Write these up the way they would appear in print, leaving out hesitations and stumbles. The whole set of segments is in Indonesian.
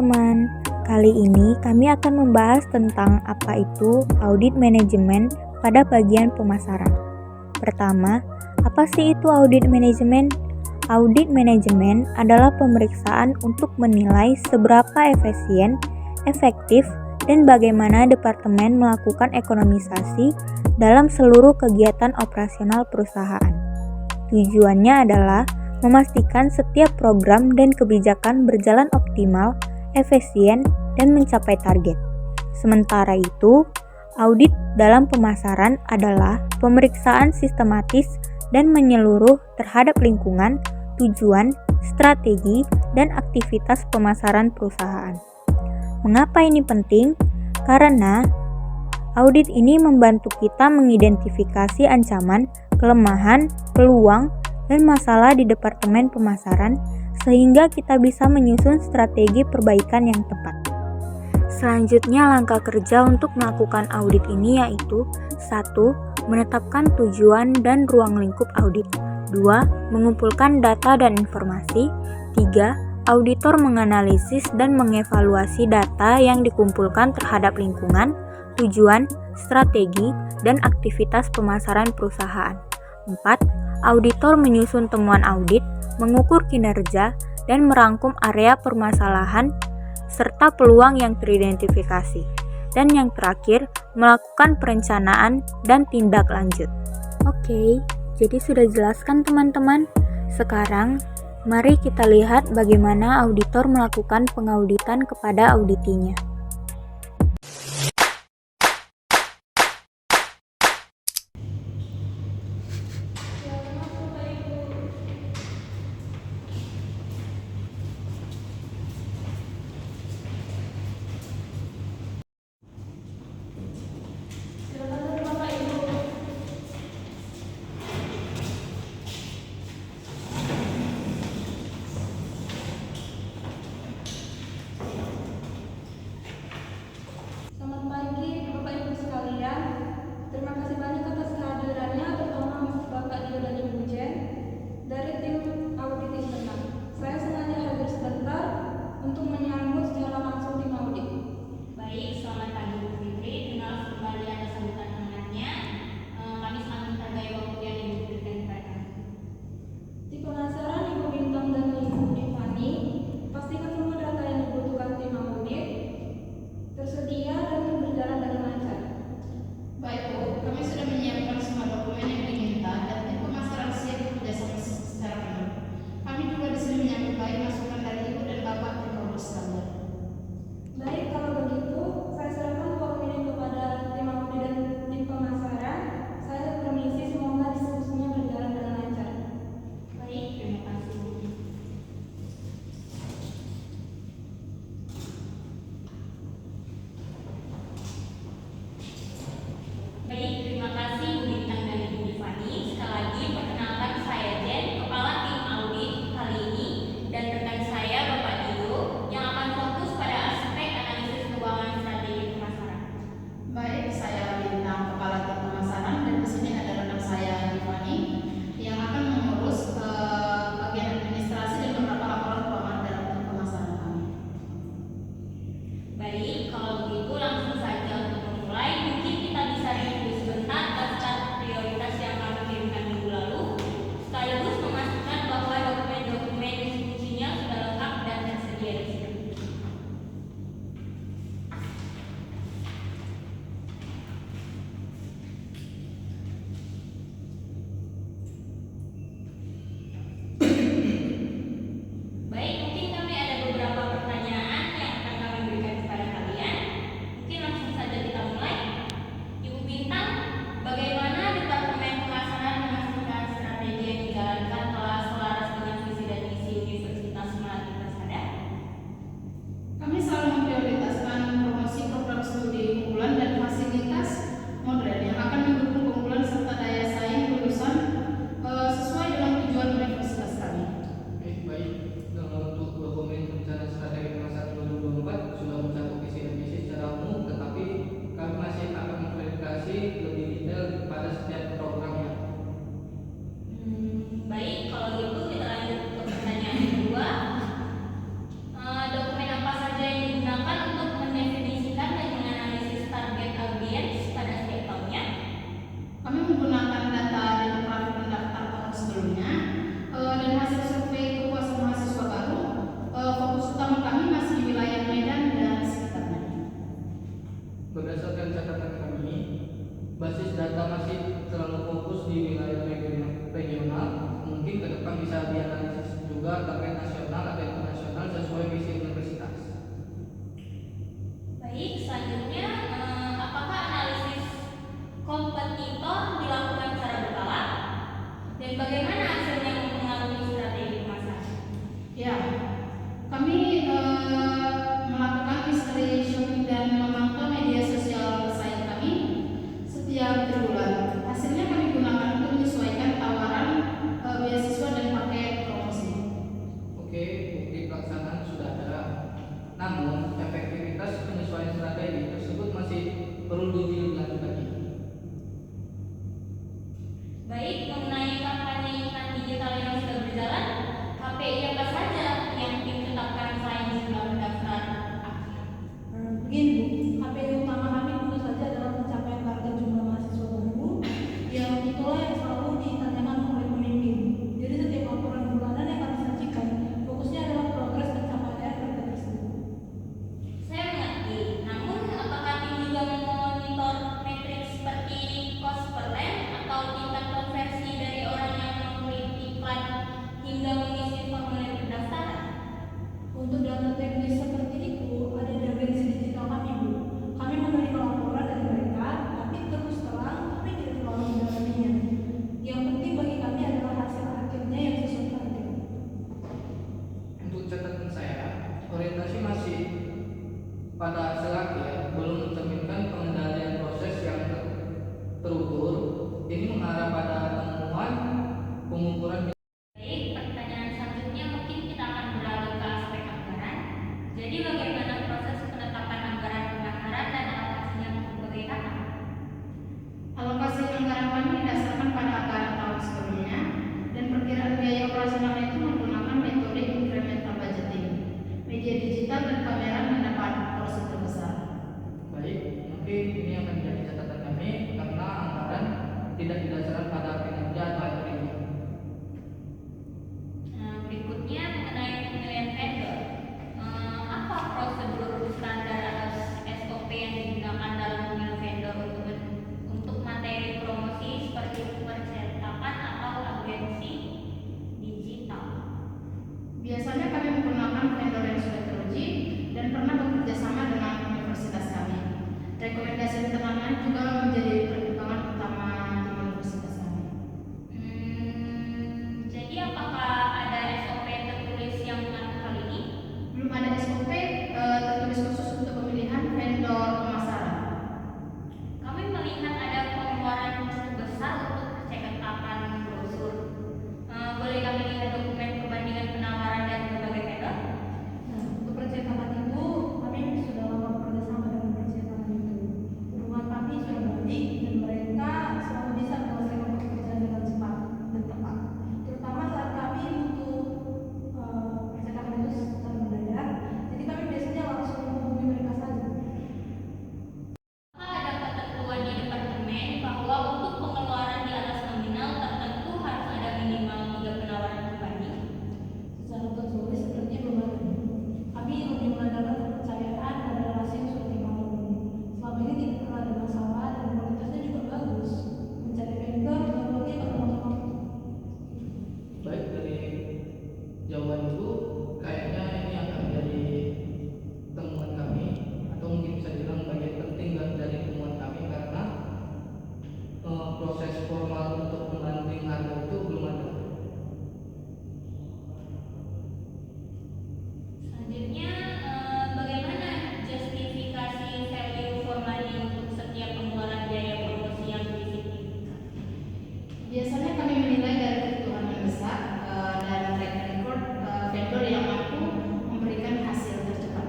teman-teman, kali ini kami akan membahas tentang apa itu audit manajemen pada bagian pemasaran. Pertama, apa sih itu audit manajemen? Audit manajemen adalah pemeriksaan untuk menilai seberapa efisien, efektif, dan bagaimana departemen melakukan ekonomisasi dalam seluruh kegiatan operasional perusahaan. Tujuannya adalah memastikan setiap program dan kebijakan berjalan optimal, efisien, dan mencapai target. Sementara itu, audit dalam pemasaran adalah pemeriksaan sistematis dan menyeluruh terhadap lingkungan, tujuan, strategi, dan aktivitas pemasaran perusahaan. Mengapa ini penting? Karena audit ini membantu kita mengidentifikasi ancaman, kelemahan, peluang, dan masalah di departemen pemasaran sehingga kita bisa menyusun strategi perbaikan yang tepat. Selanjutnya, langkah kerja untuk melakukan audit ini yaitu 1. Menetapkan tujuan dan ruang lingkup audit. 2. Mengumpulkan data dan informasi. 3. Auditor menganalisis dan mengevaluasi data yang dikumpulkan terhadap lingkungan, tujuan, strategi, dan aktivitas pemasaran perusahaan. 4. Auditor menyusun temuan audit, mengukur kinerja, dan merangkum area permasalahan serta peluang yang teridentifikasi. Dan yang terakhir, melakukan perencanaan dan tindak lanjut. Oke, jadi sudah jelas kan teman-teman? Sekarang, mari kita lihat bagaimana auditor melakukan pengauditan kepada auditinya. Terima kasih banyak atas kehadirannya, terutama Bapak Dio dan Ibu Jen dari tim audit internal. Saya sengaja hadir sebentar untuk menyambut secara langsung tim audit. Baik, selamat pagi Bu Fitri. Terima kasih kembali atas sambutan hangatnya. Kami sangat menghargai waktu yang Ibu berikan kepada kami. Di pemasaran Ibu Bintang dan Ibu Divani, pastikan semua data yang dibutuhkan tim audit tersedia dan berjalan dengan lancar. Baik Bu, kami sudah menyiapkan semua dokumen yang diminta dan tim pemasaran siap bekerjasama secara penuh. Kami juga di sini menyambut baik masukan dari Ibu dan Bapak tim audit sekalian. Baik, kalau begitu saya serahkan forum ini kepada tim audit dan tim pemasaran. Saya permisi, semoga diskusinya berjalan dengan lancar. Baik, terima kasih Bu. Baik, terima kasih Bu Bintang dan Ibu Divani. Sekali lagi perkenalkan saya Jen, Kepala Tim Audit kali ini, dan rekan saya Bapak Dio yang akan fokus pada aspek analisis keuangan strategi pemasaran. Baik, saya Bintang, Kepala Tim Pemasaran, dan di sini ada rekan saya Divani yang akan mengurus bagian administrasi dan beberapa laporan keuangan dalam tim pemasaran kami. Baik, kalau begitu langsung saja untuk memulai, mungkin kita bisa review sebentar daftar prioritas yang kami kirimkan minggu lalu, sekaligus memastikan bahwa dokumen-dokumen diskusinya sudah lengkap dan tersedia di sini. Baik, mungkin kami ada beberapa pertanyaan yang akan kami berikan kepada kalian. pada hasil akhir belum mencerminkan pengendalian proses yang terukur. Ini mengarah pada temuan pengukuran. Baik, pertanyaan selanjutnya mungkin kita akan beralih ke aspek anggaran. Jadi bagaimana proses penetapan anggaran pemasaran dan alokasinya bagaimana? Alokasi anggaran kami didasarkan pada anggaran tahun sebelumnya dan perkiraan biaya operasional itu menggunakan metode incremental budgeting. Media digital dan pameran mendapat porsi terbesar. Baik, mungkin ini akan menjadi catatan kami karena anggaran tidak didasarkan pada kinerja atau aktivitas. Berikutnya mengenai pemilihan vendor. Apa prosedur standar atau SOP yang digunakan dalam memilih vendor untuk materi promosi seperti percetakan atau agensi digital? Biasanya kami menggunakan vendor yang sudah teruji dan pernah bekerja sama dengan universitas kami. Rekomendasi internalnya juga menjadi pertimbangan utama tim universitas kami. Jadi apakah ada SOP tertulis yang mengatur hal ini? Belum ada SOP tertulis khusus untuk pemilihan vendor pemasaran. Kami melihat ada pengeluaran cukup besar untuk percetakan brosur. Boleh kami lihat dokumen perbandingan penawaran dan berbagai vendor? Nah, untuk percetakan itu kami sudah lama bekerja sama dengan percetakan itu. Hubungan kami sudah baik dan mereka selalu bisa menyelesaikan pekerjaan dengan cepat dan tepat. Terutama saat kami butuh percetakan itu secara mendadak, jadi kami biasanya langsung menghubungi mereka saja. Apakah ada ketentuan di departemen bahwa untuk pengeluaran di atas nominal tertentu harus ada minimal 3 penawaran berbanding? Secara tertulis sebenarnya belum ada. Kami lebih mengandalkan kepercayaan dan relasi yang sudah dibangun. Selama ini tidak pernah ada masalah dan kualitasnya juga bagus. Mencari vendor berbagai bertemu-temu. Baik, dari jawaban itu kayaknya ini akan menjadi temuan kami atau mungkin bisa dibilang bagian penting dari temuan kami karena proses formal untuk membanding harga itu belum ada. Selanjutnya, bagaimana justifikasi value for money untuk setiap pengeluaran biaya promosi yang signifikan? Biasanya kami menilai dari kebutuhan yang besar dan track record vendor yang mampu memberikan hasil tercepat.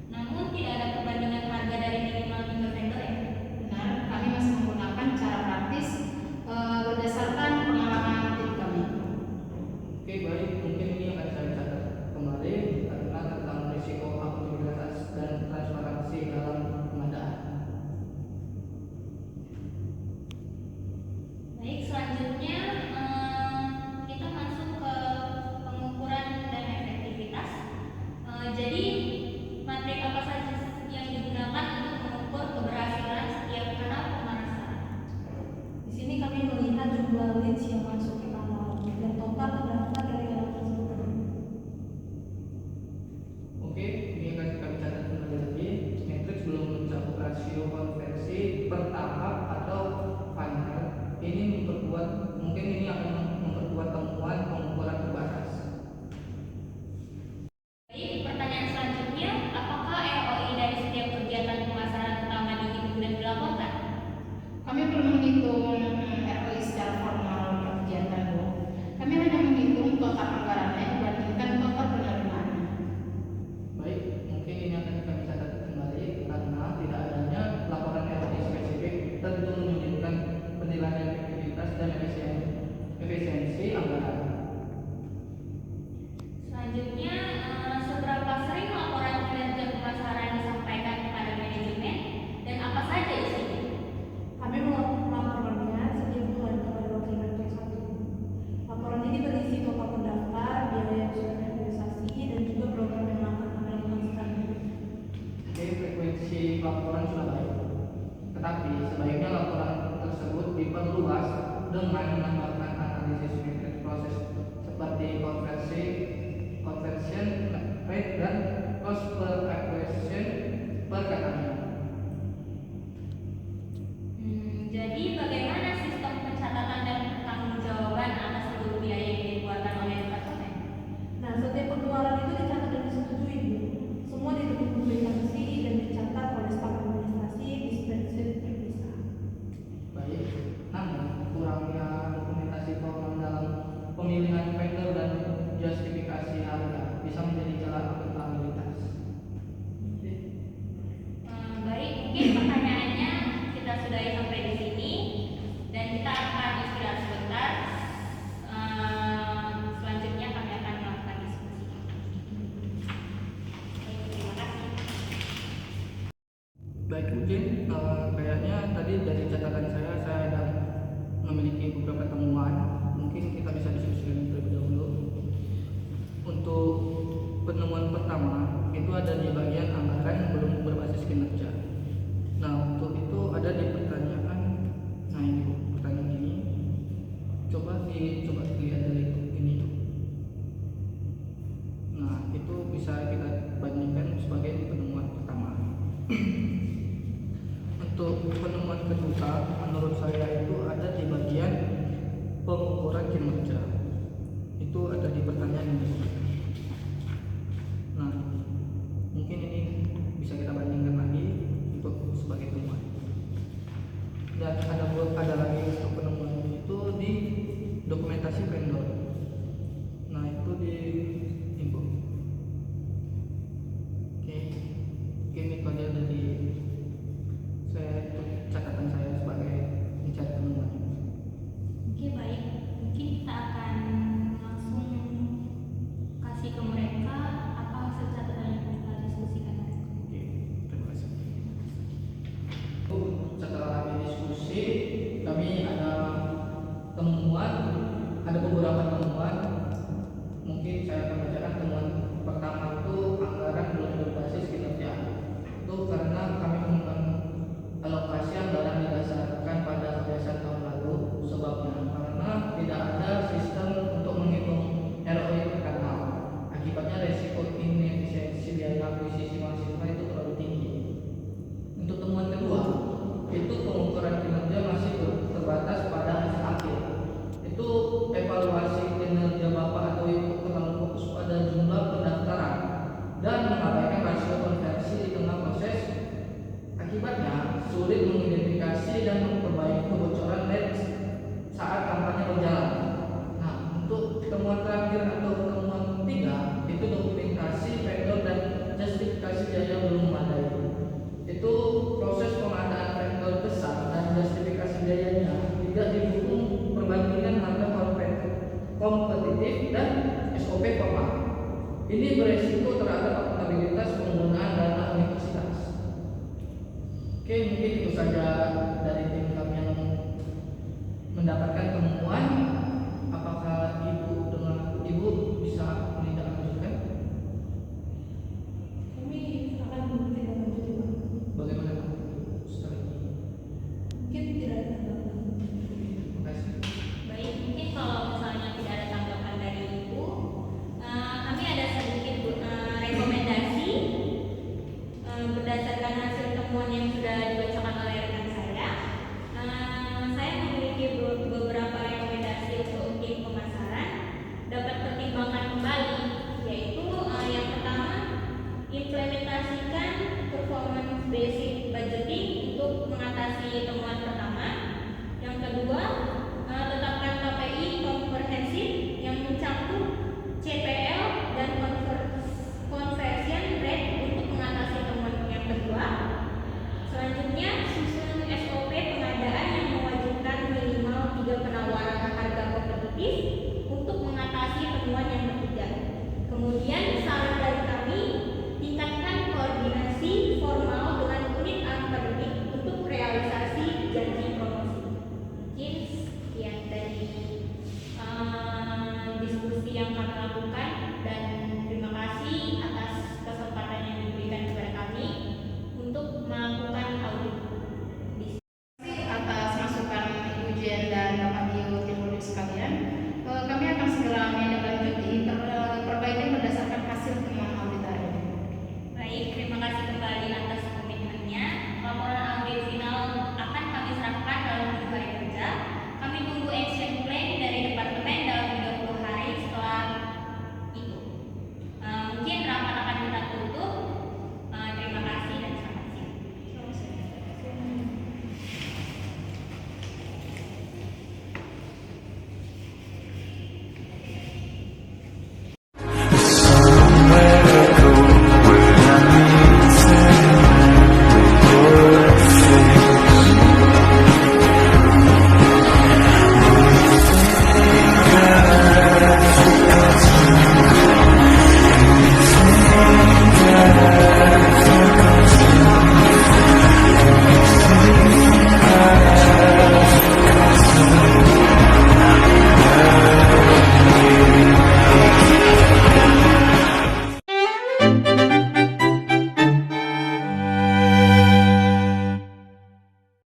Namun tidak ada perbandingan harga dari minimal 3 vendor ya? Benar, kami masih menggunakan cara praktis berdasarkan pengalaman tim kami. Oke, baik, mungkin ini akan saya catat kembali karena tentang risiko akuntabilitas dan transparansi dalam pengadaan. Baik, selanjutnya kita masuk ke pengukuran dan efektivitas. Jadi materi apa saja yang digunakan untuk mengukur keberhasilan setiap kanal pemasaran? Di sini kami melihat jumlah leads yang masuk ke kanal dan total pendaftar dari kanal tersebut. Oke, ini akan kami catat kembali lagi. Matriks belum mencakup rasio konversi per tahap atau final. Ini mungkin ini akan memperkuat temuan pengukuran terbatas. Baik, pertanyaan selanjutnya, apakah ROI dari setiap kegiatan pemasaran utama dihitung dan dilaporkan? Kami belum menghitung ROI secara formal per kegiatan, Bu. Kami hanya menghitung total anggarannya dibandingkan total penerimaannya. Baik, mungkin ini akan kami catat kembali karena tidak adanya laporan ROI spesifik tentu menunjukkan penilaian efektivitas dan efisiensi anggaran. Selanjutnya, seberapa sering laporan kinerja pemasaran disampaikan kepada manajemen dan apa saja isinya? Kami melaporkannya setiap bulan kepada wakil rektor 1. Laporan ini berisi total pendaftar, biaya yang sudah realisasi, dan juga program yang akan kami lakukan. Oke, frekuensi laporan sudah baik. Tetapi sebaiknya laporan tersebut diperluas dengan menambahkan analisis metrik proses seperti conversion rate dan cost per acquisition per kanalnya. Jadi bagaimana sistem pencatatan dan pertanggungjawaban atas seluruh biaya yang dikeluarkan oleh departemen? Nah, setiap pengeluaran itu dicatat dan disetujui, Bu. Semua didokumentasikan Baik Ujin, kayaknya tadi dari catatan saya ada memiliki beberapa temuan. Mungkin kita bisa diskusikan terlebih dahulu. Untuk penemuan pertama itu ada di bagian anggaran yang belum berbasis kinerja. Nah, untuk itu ada di pertanyaan. Nah, ini pertanyaan ini. Coba dilihat dari ini. Nah, itu bisa kita bandingkan sebagai penemuan pertama. Untuk penemuan kedua, menurut saya itu ada di bagian pengukuran kinerja. Itu ada di pertanyaan ini. Nah, mungkin ini bisa kita bandingkan lagi untuk sebagai temuan. Dan ada lagi untuk penemuan itu di dokumentasi vendor. Nah, itu di info. Oke, ini pada dari saya itu catatan saya sebagai mencari penemuan. Oke, baik. Mungkin kita akan langsung kasih ke mereka apa hasil catatan yang kita diskusikan. Oke, terima kasih. Setelah kami diskusi, kami ada beberapa temuan. Mungkin saya akan bacakan temuan pertama itu anggaran belum berbasis kinerja. Itu karena kami menemukan alokasi anggaran didasarkan pada kebiasaan tahun lalu. Sebabnya karena tidak ada sistem untuk menghitung ROI per kanal. Akibatnya resiko inefisiensi biaya akuisisi mahasiswa itu terlalu tinggi. Untuk temuan kedua, itu pengukuran kinerja masih terbatas pada hasil akhir. Itu evaluasi kinerja Bapak atau Ibu terlalu fokus pada jumlah pendaftaran dan mengabaikan rasio konversi di tengah proses. Akibatnya sulit mengidentifikasi dan memperbaiki kebocoran net saat kampanye berjalan. Nah, untuk temuan terakhir atau temuan ketiga itu dokumentasi vendor dan justifikasi biaya belum memadai. Itu proses pengadaan vendor besar dan justifikasi biayanya tidak didukung perbandingan harga kompetitif dan SOP formal. Ini